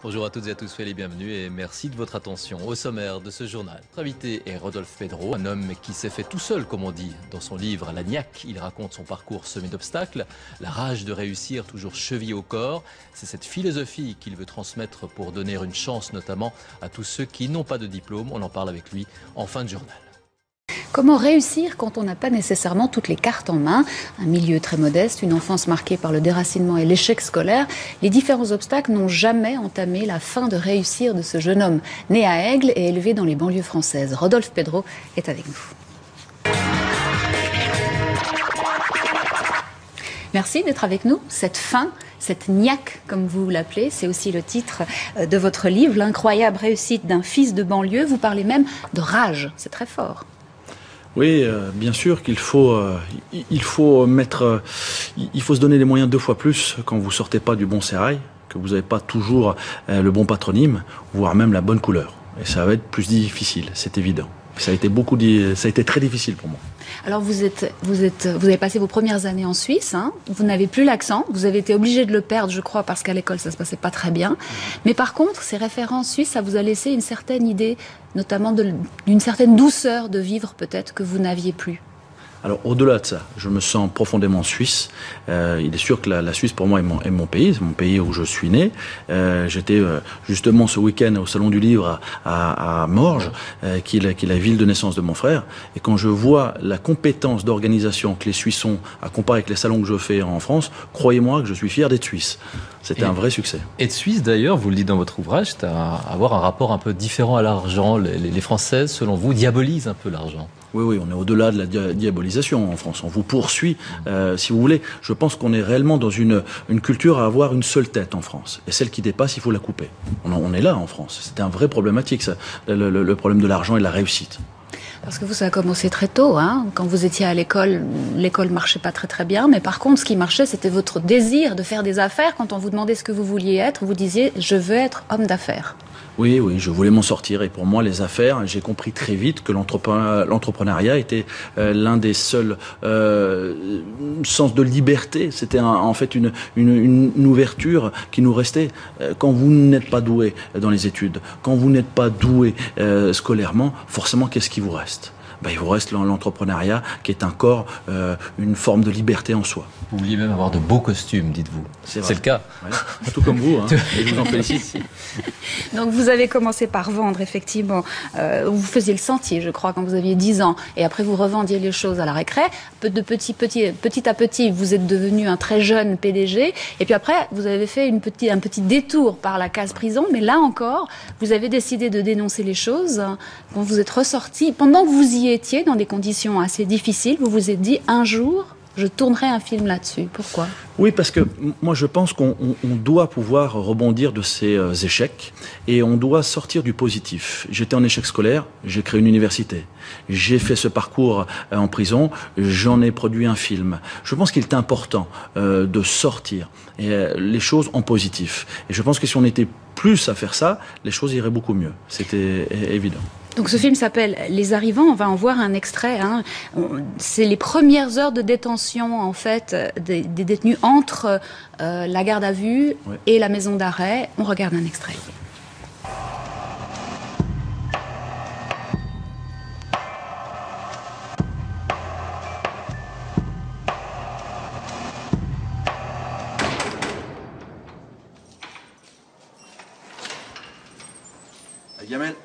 Bonjour à toutes et à tous, soyez les bienvenus et merci de votre attention. Au sommaire de ce journal, notre invité est Rodolphe Pedro, un homme qui s'est fait tout seul, comme on dit. Dans son livre La Niaque, il raconte son parcours semé d'obstacles, la rage de réussir toujours chevillée au corps. C'est cette philosophie qu'il veut transmettre pour donner une chance notamment à tous ceux qui n'ont pas de diplôme. On en parle avec lui en fin de journal. Comment réussir quand on n'a pas nécessairement toutes les cartes en main? Un milieu très modeste, une enfance marquée par le déracinement et l'échec scolaire. Les différents obstacles n'ont jamais entamé la fin de réussir de ce jeune homme, né à Aigle et élevé dans les banlieues françaises. Rodolphe Pedro est avec nous. Merci d'être avec nous. Cette fin, cette niaque, comme vous l'appelez, c'est aussi le titre de votre livre, L'incroyable réussite d'un fils de banlieue. Vous parlez même de rage, c'est très fort. Oui, bien sûr qu'il faut, il faut se donner les moyens 2 fois plus quand vous sortez pas du bon sérail, que vous n'avez pas toujours le bon patronyme, voire même la bonne couleur. Et ça va être plus difficile, c'est évident. Ça a été très difficile pour moi. Alors vous avez passé vos premières années en Suisse, hein. Vous n'avez plus l'accent, vous avez été obligé de le perdre, je crois, parce qu'à l'école ça se passait pas très bien. Mais par contre, ces références suisses, ça vous a laissé une certaine idée, notamment d'une certaine douceur de vivre peut-être que vous n'aviez plus. Alors au-delà de ça, je me sens profondément suisse. Il est sûr que la Suisse pour moi est mon pays, c'est mon pays où je suis né. J'étais justement ce week-end au Salon du Livre à Morges, qui est la ville de naissance de mon frère. Et quand je vois la compétence d'organisation que les Suisses ont à comparer avec les salons que je fais en France, croyez-moi que je suis fier d'être suisse. C'était un vrai succès. Et de Suisse d'ailleurs, vous le dites dans votre ouvrage, c'est avoir un rapport un peu différent à l'argent. Les Françaises, selon vous, diabolisent un peu l'argent. Oui, on est au-delà de la diabolisation en France. On vous poursuit, si vous voulez. Je pense qu'on est réellement dans une culture à avoir une seule tête en France. Et celle qui dépasse, il faut la couper. On est là en France. C'était un vrai problématique, ça, le problème de l'argent et de la réussite. Parce que vous, ça a commencé très tôt, hein. Quand vous étiez à l'école marchait pas très très bien. Mais par contre, ce qui marchait, c'était votre désir de faire des affaires. Quand on vous demandait ce que vous vouliez être, vous disiez « je veux être homme d'affaires ». Oui, je voulais m'en sortir et pour moi les affaires, j'ai compris très vite que l'entrepreneuriat était l'un des seuls sens de liberté. C'était en fait une ouverture qui nous restait. Quand vous n'êtes pas doué dans les études, quand vous n'êtes pas doué scolairement, forcément qu'est-ce qui vous reste? Il vous reste l'entrepreneuriat qui est encore une forme de liberté en soi. Vous vouliez même avoir de beaux costumes, dites-vous. C'est le cas. Ouais. Tout comme vous, hein. Et je vous en félicite. Donc vous avez commencé par vendre, effectivement. Vous faisiez le sentier, je crois, quand vous aviez 10 ans. Et après, vous revendiez les choses à la récré. Petit à petit, vous êtes devenu un très jeune PDG. Et puis après, vous avez fait un petit détour par la case prison. Mais là encore, vous avez décidé de dénoncer les choses. Quand vous êtes ressorti, pendant que vous y étiez, dans des conditions assez difficiles, vous vous êtes dit, un jour, je tournerai un film là-dessus. Pourquoi ? Oui, parce que moi je pense qu'on doit pouvoir rebondir de ces échecs et on doit sortir du positif. J'étais en échec scolaire, j'ai créé une université. J'ai fait ce parcours en prison, j'en ai produit un film. Je pense qu'il est important de sortir les choses en positif. Et je pense que si on était plus à faire ça, les choses iraient beaucoup mieux. C'était évident. Donc ce film s'appelle Les Arrivants, on va en voir un extrait. Hein. C'est les premières heures de détention en fait des détenus entre la garde à vue et la maison d'arrêt. On regarde un extrait. Gamel.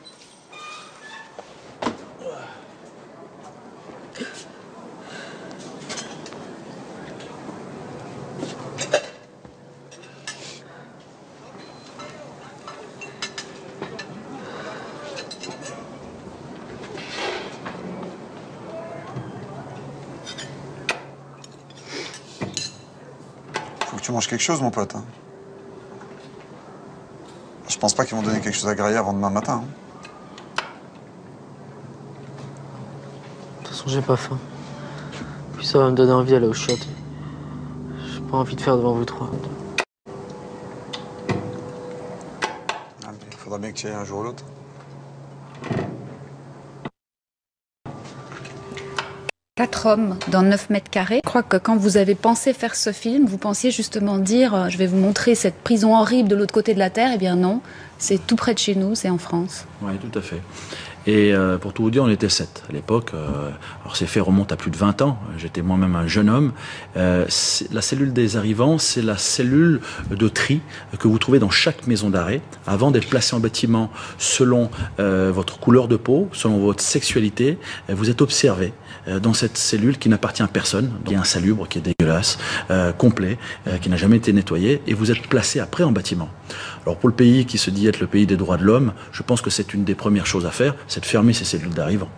Faut que tu manges quelque chose, mon pote. Hein. Je pense pas qu'ils vont donner quelque chose à griller avant demain matin. Hein. De toute façon, j'ai pas faim. Puis ça va me donner envie d'aller au shot. J'ai pas envie de faire devant vous trois. Ah, mais faudra bien que tu y ailles un jour ou l'autre. 4 hommes dans 9 mètres carrés. Je crois que quand vous avez pensé faire ce film, vous pensiez justement dire je vais vous montrer cette prison horrible de l'autre côté de la Terre. Eh bien non, c'est tout près de chez nous, c'est en France. Oui, tout à fait. Et pour tout vous dire, on était 7 à l'époque. Alors ces faits remontent à plus de 20 ans. J'étais moi-même un jeune homme. La cellule des arrivants, c'est la cellule de tri que vous trouvez dans chaque maison d'arrêt. Avant d'être placé en bâtiment selon votre couleur de peau, selon votre sexualité, vous êtes observé dans cette cellule qui n'appartient à personne, qui est insalubre, qui est dégueulasse, complet, qui n'a jamais été nettoyé, et vous êtes placé après en bâtiment. Alors pour le pays qui se dit être le pays des droits de l'homme, je pense que c'est une des premières choses à faire, c'est de fermer ces cellules d'arrivants.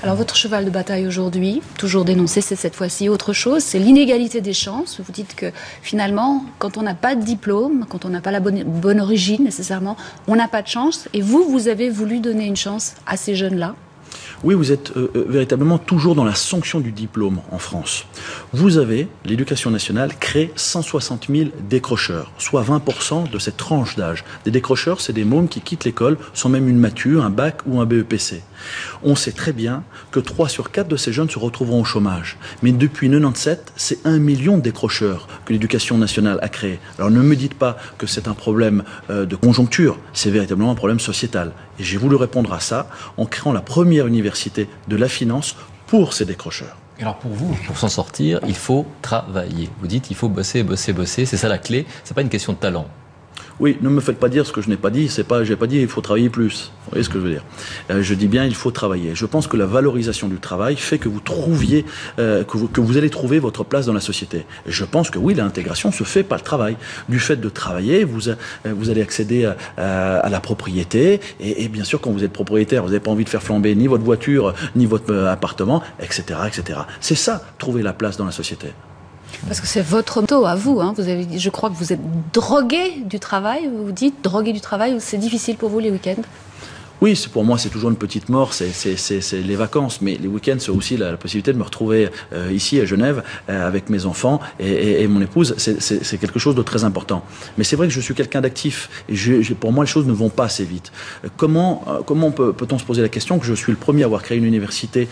Alors votre cheval de bataille aujourd'hui, toujours dénoncé, c'est cette fois-ci autre chose, c'est l'inégalité des chances. Vous dites que finalement, quand on n'a pas de diplôme, quand on n'a pas la bonne origine nécessairement, on n'a pas de chance. Et vous avez voulu donner une chance à ces jeunes-là. Oui, vous êtes véritablement toujours dans la sanction du diplôme en France. Vous avez, l'éducation nationale, créé 160 000 décrocheurs, soit 20% de cette tranche d'âge. Des décrocheurs, c'est des mômes qui quittent l'école sans même une matu, un bac ou un BEPC. On sait très bien que 3 sur 4 de ces jeunes se retrouveront au chômage. Mais depuis 1997, c'est 1 million de décrocheurs que l'éducation nationale a créé. Alors ne me dites pas que c'est un problème de conjoncture, c'est véritablement un problème sociétal. Et j'ai voulu répondre à ça en créant la première université de la finance pour ces décrocheurs. Alors pour vous, pour s'en sortir, il faut travailler. Vous dites il faut bosser, bosser, bosser, c'est ça la clé, c'est pas une question de talent. Oui, ne me faites pas dire ce que je n'ai pas dit. J'ai pas dit il faut travailler plus. Vous voyez ce que je veux dire. Je dis bien il faut travailler. Je pense que la valorisation du travail fait que vous trouviez, que vous allez trouver votre place dans la société. Et je pense que oui, l'intégration se fait par le travail. Du fait de travailler, vous allez accéder à la propriété. Et bien sûr, quand vous êtes propriétaire, vous n'avez pas envie de faire flamber ni votre voiture, ni votre appartement, etc., etc. C'est ça, trouver la place dans la société. Parce que c'est votre motto à vous. Hein. Je crois que vous êtes drogué du travail. Vous dites drogué du travail. C'est difficile pour vous les week-ends? Oui, pour moi, c'est toujours une petite mort, c'est les vacances. Mais les week-ends, c'est aussi la possibilité de me retrouver ici à Genève avec mes enfants et mon épouse. C'est quelque chose de très important. Mais c'est vrai que je suis quelqu'un d'actif. Et pour moi, les choses ne vont pas assez vite. Comment peut-on se poser la question que je suis le premier à avoir créé une université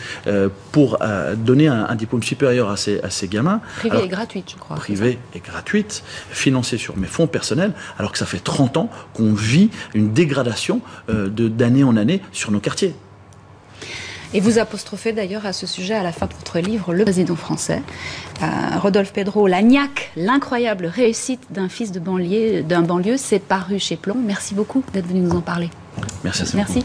pour donner un diplôme supérieur à ces gamins? Privée et gratuite, je crois. Privée et gratuite, financée sur mes fonds personnels, alors que ça fait 30 ans qu'on vit une dégradation d'année en année sur nos quartiers. Et vous apostrophez d'ailleurs à ce sujet à la fin de votre livre Le président français. Rodolphe Pedro, La Niaque, l'incroyable réussite d'un fils d'un banlieue, c'est paru chez Plomb. Merci beaucoup d'être venu nous en parler. Merci. Merci.